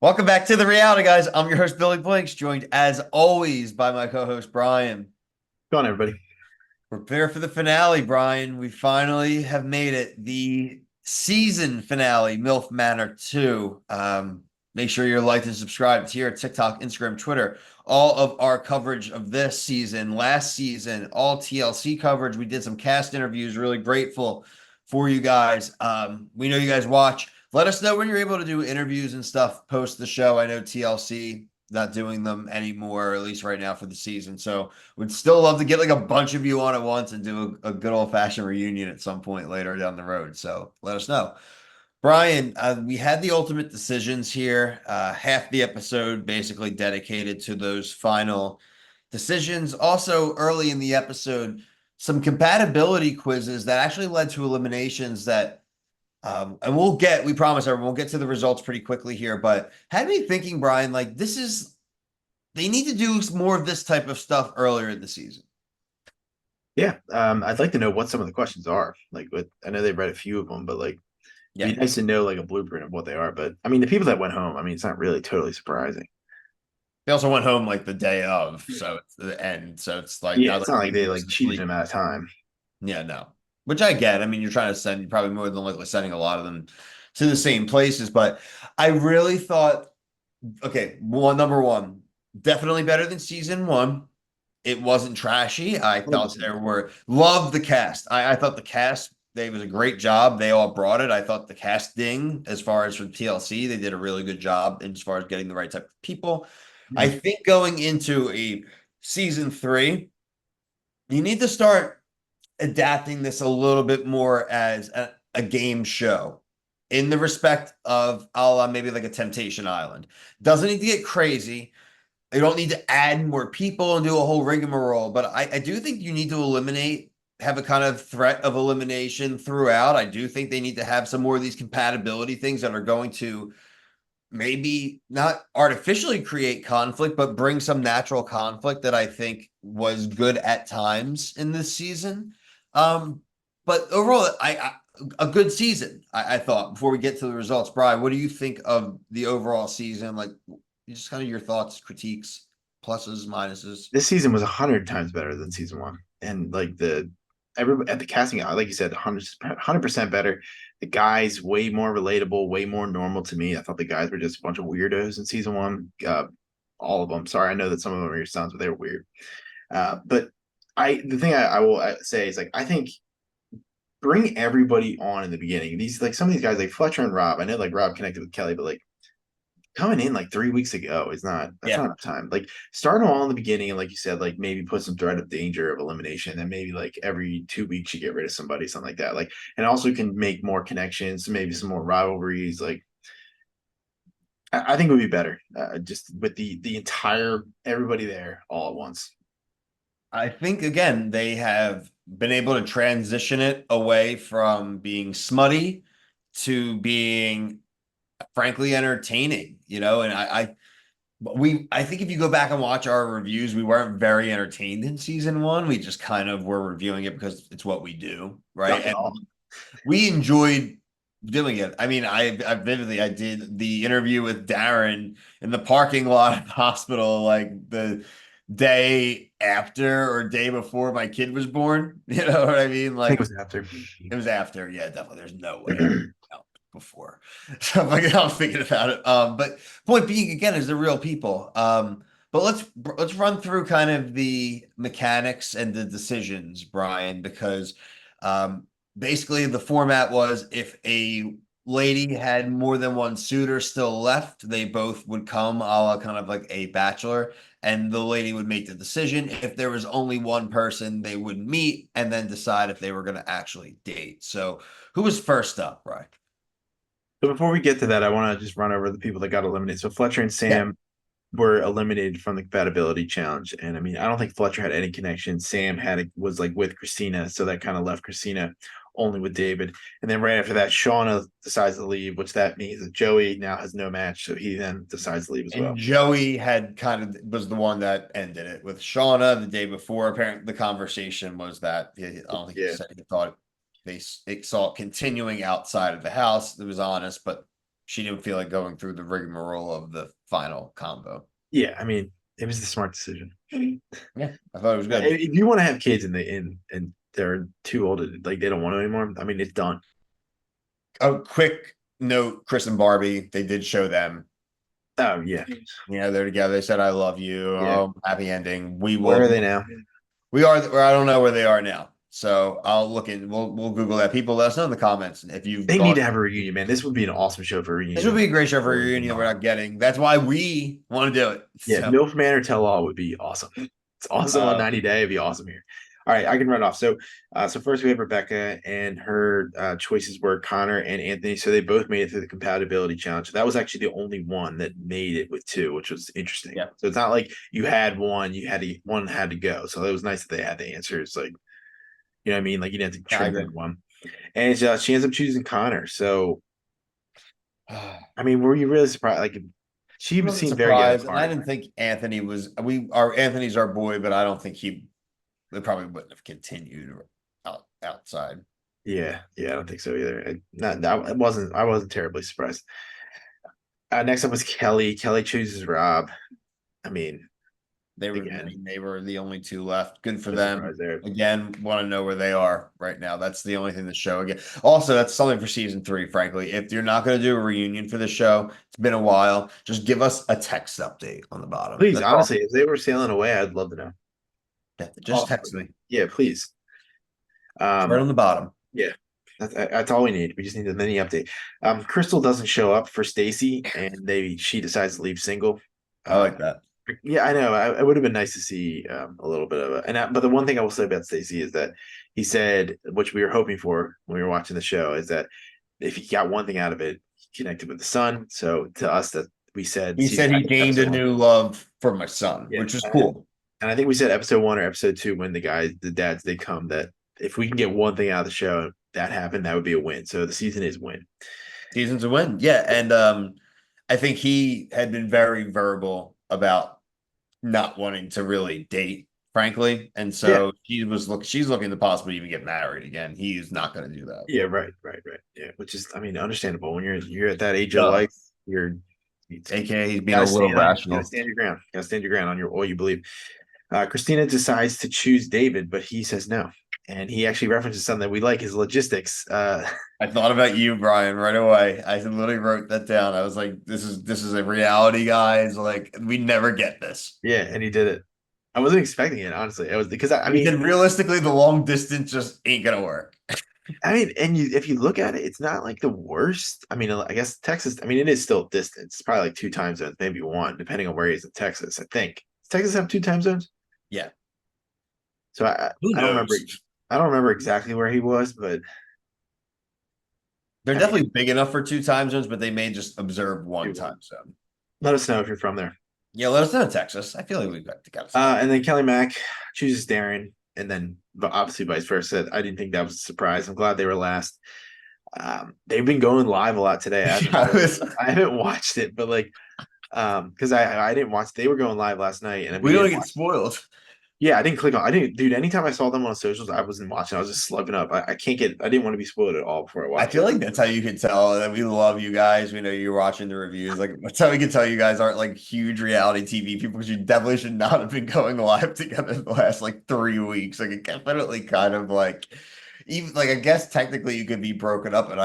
Welcome back to the Reality Guys. I'm your host, Billy Blanks, joined as always by my co-host, Brian. Go on, everybody. Prepare for the finale, Brian. We finally have made it. The season finale, MILF Manor 2. Make sure you're liked and subscribed here at TikTok, Instagram, Twitter. All of our coverage of this season, last season, all TLC coverage. We did some cast interviews. Really grateful for you guys. We know you guys watch. Let us know when you're able to do interviews and stuff post the show. I know TLC not doing them anymore, at least right now for the season. So would still love to get like a bunch of you on at once and do a good old fashioned reunion at some point later down the road. So let us know. Brian, we had the ultimate decisions here. Half the episode basically dedicated to those final decisions. Also, early in the episode, some compatibility quizzes that actually led to eliminations that and we promise everyone, we'll get to the results pretty quickly here, but had me thinking, Brian, like they need to do more of this type of stuff earlier in the season. Yeah, I'd like to know what some of the questions are. I know they've read a few of them, but it'd Yeah. be nice to know like a blueprint of what they are. But I mean, the people that went home, I mean, it's not really totally surprising. They also went home like the day of, so it's the end. So it's like Yeah, now it's they're not gonna like be they most like cheated asleep. them out of time. Yeah, no. Which I get. I mean, you're trying to send, you're probably more than likely sending a lot of them to the same places. But I really thought, okay, number one, definitely better than season one. It wasn't trashy. I thought 100%. there were love the cast. I thought the cast, they was a great job. They all brought it. I thought the casting, as far as for TLC, they did a really good job as far as getting the right type of people. I Yeah. think going into a season three, you need to start adapting this a little bit more as a game show in the respect of a la maybe like a Temptation Island. Doesn't need to get crazy. They don't need to add more people and do a whole rigmarole, but I do think you need to have a kind of threat of elimination throughout. I do think they need to have some more of these compatibility things that are going to maybe not artificially create conflict, but bring some natural conflict that I think was good at times in this season. Um, but overall, a good season, I thought, before we get to the results. Brian, what do you think of the overall season? Like, just kind of your thoughts, critiques, pluses, minuses. This season was 100 times better than season one, and like the every at the casting, like you said, 100% better. The guys way more relatable, way more normal to me. I thought the guys were just a bunch of weirdos in season one. All of them. Sorry, I know that some of them are your sons, but they were weird. But the thing I will say is like I think bring everybody on in the beginning. These like some of these guys like Fletcher and Rob. I know like Rob connected with Kelly, but like coming in like 3 weeks ago is not that's Yeah. not enough time. Like start them all in the beginning, and like you said, like maybe put some threat of danger of elimination, and maybe like every 2 weeks you get rid of somebody, something like that. Like and also can make more connections, maybe some more rivalries. Like I think it would be better just with the entire everybody there all at once. I think again, they have been able to transition it away from being smutty to being frankly entertaining, and I think if you go back and watch our reviews, we weren't very entertained in season one. We just kind of were reviewing it because it's what we do, right? Not at And all. we enjoyed doing it. I mean, I vividly I did the interview with Darren in the parking lot of the hospital, like the day after or day before my kid was born. You know what I mean? I think it Like was after. it was after. Yeah, definitely. There's no way I out before. So like, I'm thinking about it. But point being again is the real people. But let's run through kind of the mechanics and the decisions, Brian, because basically the format was if a lady had more than one suitor still left, they both would come a la kind of like a bachelor, and the lady would make the decision. If there was only one person, they would meet and then decide if they were going to actually date. So, who was first up, right? So before we get to that, I want to just run over the people that got eliminated. So Fletcher and Yeah. Sam were eliminated from the compatibility challenge, and I mean, I don't think Fletcher had any connection. Sam was like with Christina, so that kind of left Christina only with David. And then right after that, Shauna decides to leave, which that means that Joey now has no match, so he then decides to leave as And well. Joey had kind of was the one that ended it with Shauna the day before. Apparently, the conversation was that I don't think he Yeah, said he thought they saw it continuing outside of the house. It was honest, but she didn't feel like going through the rigmarole of the final combo. Yeah, I mean, it was the smart decision. Yeah, I thought it was good. If you want to have kids and they're too old, like they don't want to anymore, I mean, it's done. A quick note: Chris and Barbie, they did show them. Oh yeah, They're together. They said, "I love you." yeah. Oh, happy ending. We Where will. are they now? We are. I don't know where they are now. So I'll look in. We'll Google that. People, let us know in the comments if you've They need thought to have a reunion, man. This would be an awesome show for a this would reunion. be a great show for a reunion. We're not getting. That's why we want to do it. Yeah, So, MILF Manor Tell All would be awesome. It's awesome on 90 Day. It'd be awesome here. All right, I can run off. So first we have Rebecca, and her choices were Connor and Anthony. So they both made it through the compatibility challenge. That was actually the only one that made it with two, which was interesting. yeah. So it's not like you had one, one had to go. So it was nice that they had the answers. Like, you know what I mean? Like you didn't have to trim that one. And she ends up choosing Connor. So I mean, were you really surprised? Like she seemed very good. Surprised. And I didn't think Anthony was. Anthony's our boy, but I don't think they probably wouldn't have continued outside. Yeah, I don't think so either. I wasn't terribly surprised. Next up was Kelly. Kelly chooses Rob. I mean, They were. again, I mean, they were the only two left. Good for no them. surprise there. Again, want to know where they are right now. That's the only thing the show again. Also, that's something for season 3. Frankly, if you're not going to do a reunion for the show, it's been a while. Just give us a text update on the bottom. Please, That's honestly, if they were sailing away, I'd love to know. just text me. Yeah, please. Right on the bottom. Yeah, that's all we need. We just need a mini update. Crystal doesn't show up for Stacy, and she decides to leave single. I like that. Yeah, I know. It would have been nice to see a little bit of it. But the one thing I will say about Stacy is that he said, which we were hoping for when we were watching the show, is that if he got one thing out of it, he connected with the son. So to us, that we said he said he gained a new love for my son, which is cool. And I think we said episode 1 or episode 2 when the dads, they come, that if we can get one thing out of the show that happened, that would be a win. So the season is win. Season's a win, yeah. And I think he had been very verbal about not wanting to really date, frankly. And so she's looking to possibly even get married again. He is not going to do that. Yeah, right. Yeah, which is, I mean, understandable when you're at that age of life. AKA he's being a little rational. Gotta stand your ground. Gotta stand your ground on all you believe. Christina decides to choose David, but he says no. And he actually references something that we like, his logistics. I thought about you, Brian, right away. I literally wrote that down. I was like, this is a reality, guys. Like, we never get this. Yeah, and he did it. I wasn't expecting it, honestly. I was because I mean, realistically, the long distance just ain't gonna work. I mean, and if you look at it, it's not like the worst. I mean, I guess Texas. I mean, it is still distance. It's probably like 2 time zones, maybe 1, depending on where he is in Texas. I think. Does Texas have 2 time zones? Yeah. So I don't remember. I don't remember exactly where he was, but they're definitely big enough for 2 time zones, but they may just observe 1 time zone. Let us know if you're from there. Yeah, let us know in Texas. I feel like we've got to. And then Kelly Mack chooses Darren, and then obviously vice versa. I didn't think that was a surprise. I'm glad they were last. They've been going live a lot today. I haven't watched it, but like, because I didn't watch. They were going live last night, and we don't get spoiled. Yeah, I didn't click on. I didn't, dude. Anytime I saw them on socials, I wasn't watching. I was just slugging up. I can't get. I didn't want to be spoiled at all before I watched. I feel like that's how you can tell that we love you guys. We know you're watching the reviews. Like that's how we can tell you guys aren't like huge reality TV people, because you definitely should not have been going live together the last like 3 weeks. Like it definitely kind of like, even like I guess technically you could be broken up, and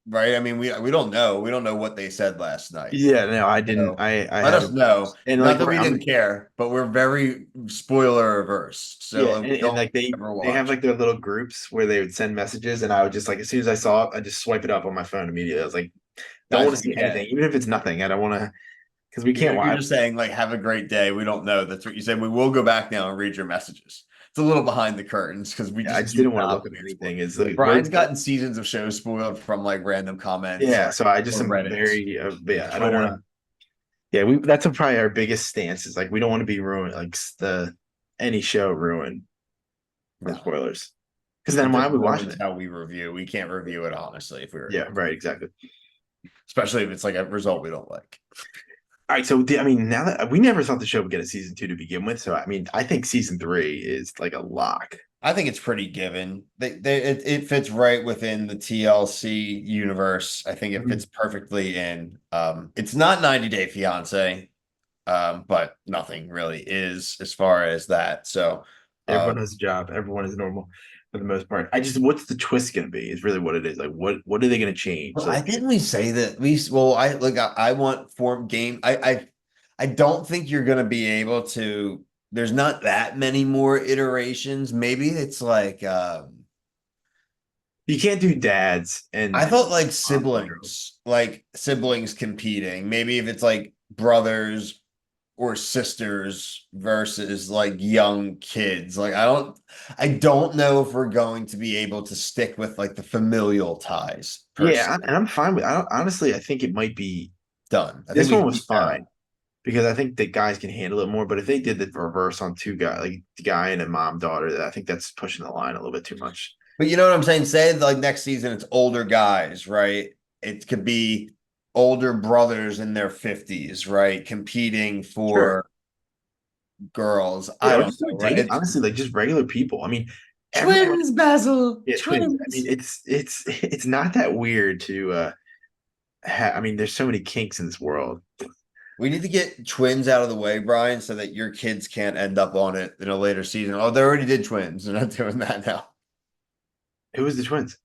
right? I mean, we don't know. We don't know what they said last night. Yeah, no, I didn't. So, I let us know. And not that we didn't care, but we're very spoiler averse. So yeah, and like they have like their little groups where they would send messages, and I would just like as soon as I saw it, I just swipe it up on my phone immediately. I was like, don't want to see anything, even if it's nothing. I don't want to, because we can't. You're just saying like, have a great day. We don't know. That's what you said. We will go back now and read your messages. It's a little behind the curtains because I just didn't want to look at anything. Is like Brian's gotten seasons of shows spoiled from like random comments. Yeah, so I just am very I don't want to. Yeah, that's probably our biggest stance is like we don't want to be ruined, like any show ruined for spoilers. Because then why are we watching it? How we review, we can't review it honestly if we were. Yeah, right, exactly. Especially if it's like a result we don't like. All right, so I mean, now that we never thought the show would get a season 2 to begin with, so I mean, I think season 3 is like a lock. I think it's pretty given. It fits right within the TLC universe. I think it fits Mhm. perfectly in. It's not 90 Day Fiance, but nothing really is as far as that. So, Everyone um, has a job. Everyone is normal for the most part. I just, what's the twist going to be? Is really what it is. Like, what are they going to change? well, I Like, didn't we say that we well, I like I want form game. I don't think you're gonna be able to. There's not that many more iterations. Maybe it's like you can't do dads I and thought moms and girls. like siblings competing. Maybe if it's like brothers or sisters versus like young kids. I don't know if we're going to be able to stick with like the familial ties per se. Yeah, and I'm fine with. I don't, honestly, I think it might be. Done. I think This we one can was keep going. fine because I think the guys can handle it more. But if they did the reverse on two guys, like the guy and a mom daughter, I think that's pushing the line a little bit too much. But you know what I'm saying? Say like next season it's older guys, right? It could be older brothers in their 50s, right? Competing Sure. for girls. I Yeah, or don't just do know, it right? dating. It's Honestly, like just regular people. I mean, everyone. twins, Basil. Yeah, twins. I mean, Twins. it's not that weird to. I mean, there's so many kinks in this world. We need to get twins out of the way, Brian, so that your kids can't end up on it in a later season. Oh, they already did twins. They're not doing that now. Who was the twins?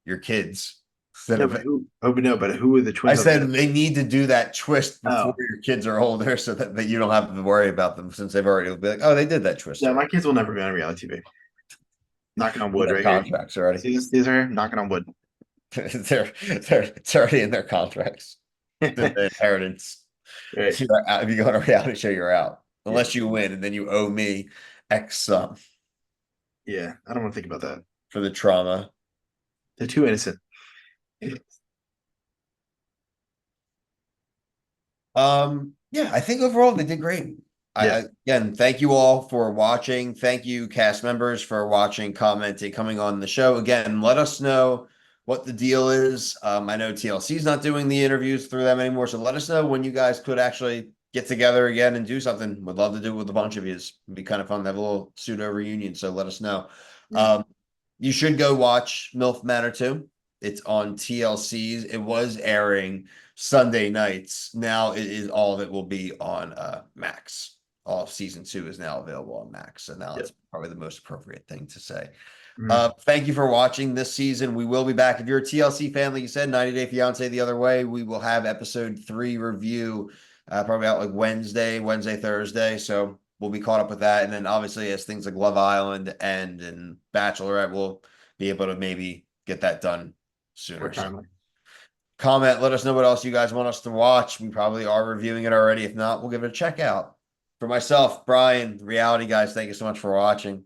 Your kids. Instead No, of but who? Oh, but no, but who are the I twins on the said other? they need to do that twist before Oh, your kids are older so that you don't have to worry about them since they've already be like, oh, they did that twist yeah, my already. kids will never be on reality TV. Knocking on In wood their right here. contracts already. See this? These are here? Knocking on wood. It's already in their contracts. The inheritance. Right. You're out. If you go on a reality show, you're out. Yeah. Unless you win and then you owe me X sum Yeah. I don't want to think about that. for the trauma. They're too innocent. Yeah, I think overall they did great. Yeah. Again, thank you all for watching. Thank you, cast members, for watching, commenting, coming on the show. Again, let us know what the deal is. I know TLC is not doing the interviews through them anymore, so let us know when you guys could actually get together again and do something. Would love to do it with a bunch of you. It'd be kind of fun to have a little pseudo reunion. So let us know. Yeah. Um, you should go watch MILF Manor 2. It's on TLC's. It was airing Sunday nights. Now it is all that will be on Max. All of season 2 is now available on Max. So now Yeah. it's probably the most appropriate thing to say. Mhm. Thank you for watching this season. We will be back. If you're a TLC fan, like you said, 90 Day Fiance the other way, we will have episode 3 review probably out like Wednesday, Thursday. So we'll be caught up with that. And then obviously as things like Love Island end and Bachelorette, we'll be able to maybe get that done More sooner. So timely. comment, let us know what else you guys want us to watch. We probably are reviewing it already. If not, we'll give it a check out. For myself, Brian, Reality Guys, thank you so much for watching.